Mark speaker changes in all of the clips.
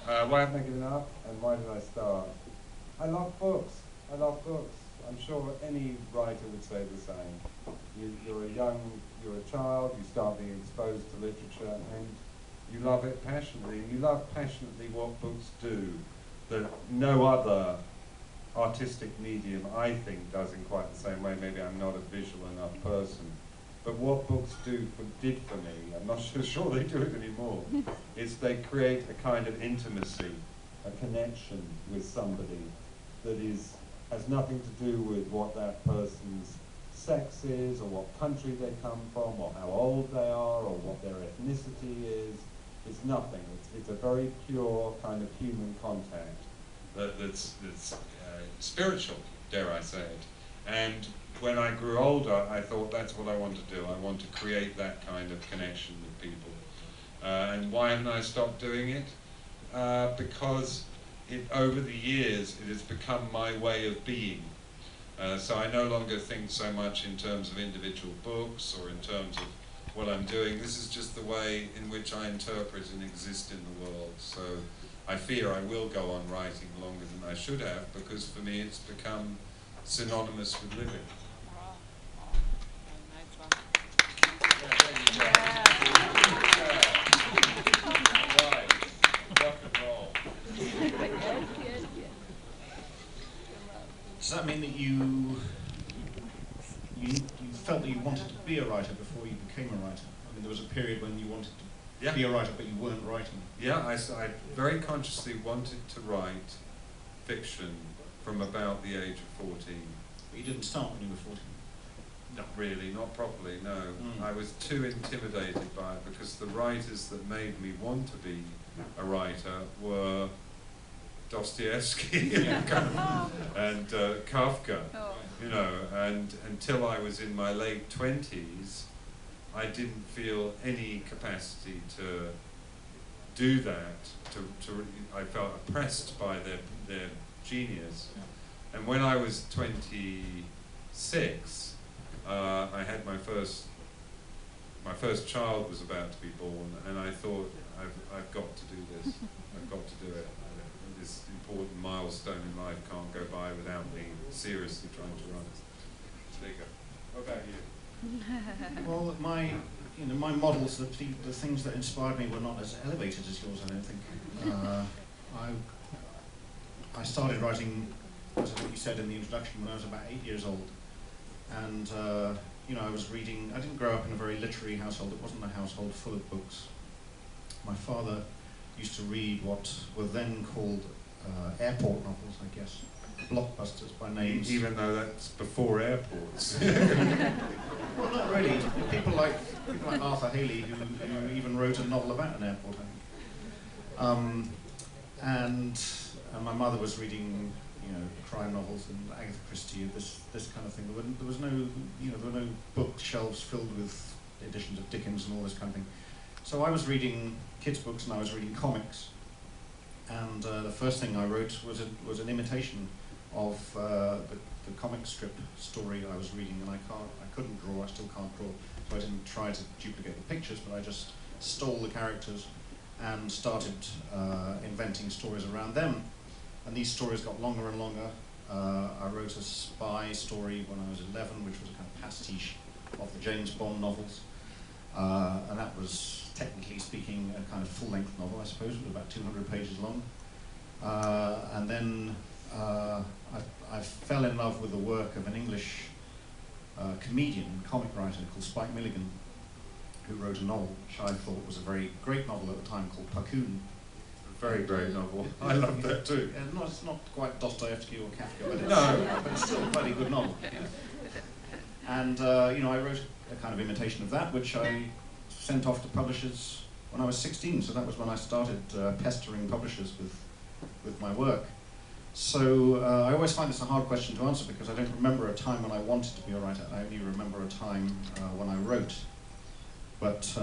Speaker 1: Why haven't I given up, and why did I start? I love books. I love books. I'm sure any writer would say the same. You're a child, you start being exposed to literature, and you love it passionately. And you love passionately what books do that no other artistic medium, I think, does in quite the same way. Maybe I'm not a visual enough person. But what books did for me, I'm not so sure they do it anymore, is they create a kind of intimacy, a connection with somebody that has nothing to do with what that person's sex is, or what country they come from, or how old they are, or what their ethnicity is. It's nothing. It's a very pure kind of human contact that's spiritual, dare I say it. And when I grew older, I thought that's what I want to do. I want to create that kind of connection with people. And why haven't I stopped doing it? Because over the years, it has become my way of being. So I no longer think so much in terms of individual books or in terms of what I'm doing. This is just the way in which I interpret and exist in the world. So I fear I will go on writing longer than I should have, because for me it's become synonymous with living.
Speaker 2: Does that mean that you felt that you wanted to be a writer before you became a writer? I mean, there was a period when you wanted to be a writer, but you weren't writing.
Speaker 1: Yeah, I very consciously wanted to write fiction from about the age of 14.
Speaker 2: But you didn't start when you were 14?
Speaker 1: Not really, not properly, no. I was too intimidated by it, because the writers that made me want to be a writer were Dostoevsky and Kafka, you know, and until I was in my late 20s, I didn't feel any capacity to do that. I felt oppressed by their genius. And when I was 26, I had my first child was about to be born, and I thought, I've got to do this. I've got to do it. This important milestone in life can't go by without me seriously trying to run it. There you go. What about you?
Speaker 2: Well, my models, the things that inspired me were not as elevated as yours, I don't think. I started writing, as what you said in the introduction, when I was about 8 years old. And, I was reading. I didn't grow up in a very literary household. It wasn't a household full of books. My father used to read what were then called airport novels, I guess, blockbusters by names.
Speaker 1: Even though that's before airports.
Speaker 2: Well, not really. People like Arthur Haley, who even wrote a novel about an airport, I think. And my mother was reading, crime novels and Agatha Christie, this kind of thing. There was no, there were no bookshelves filled with editions of Dickens and all this kind of thing. So I was reading kids' books and I was reading comics. And the first thing I wrote was an imitation of the comic strip story I was reading, and I couldn't draw. I still can't draw, so I didn't try to duplicate the pictures, but I just stole the characters and started inventing stories around them. And these stories got longer and longer. I wrote a spy story when I was 11, which was a kind of pastiche of the James Bond novels, and that was, technically speaking, a kind of full-length novel, I suppose. It was about 200 pages long. And then I fell in love with the work of an English comedian and comic writer called Spike Milligan, who wrote a novel which I thought was a very great novel at the time, called Puckoon.
Speaker 1: A very great novel. I love that too.
Speaker 2: It's not quite Dostoevsky or Kafka, but it's still a very good novel. And I wrote a kind of imitation of that, which I sent off to publishers when I was 16. So that was when I started pestering publishers with my work. So I always find this a hard question to answer, because I don't remember a time when I wanted to be a writer. I only remember a time when I wrote. But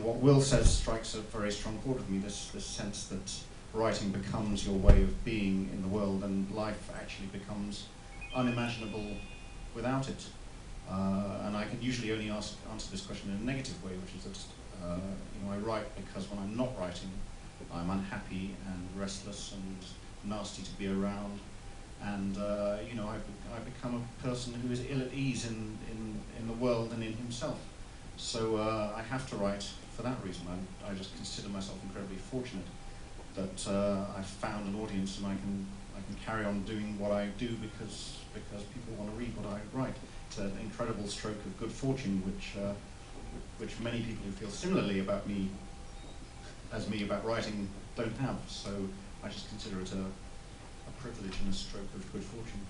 Speaker 2: what Will says strikes a very strong chord with me, this sense that writing becomes your way of being in the world, and life actually becomes unimaginable without it. And I can usually only answer this question in a negative way, which is that I write because when I'm not writing, I'm unhappy and restless and nasty to be around, and you know, I become a person who is ill at ease in the world and in himself. So I have to write for that reason. I just consider myself incredibly fortunate that I've found an audience, and I can carry on doing what I do because people want to read what I write. It's an incredible stroke of good fortune, which many people who feel similarly about me about writing don't have. So I just consider it a privilege and a stroke of good fortune.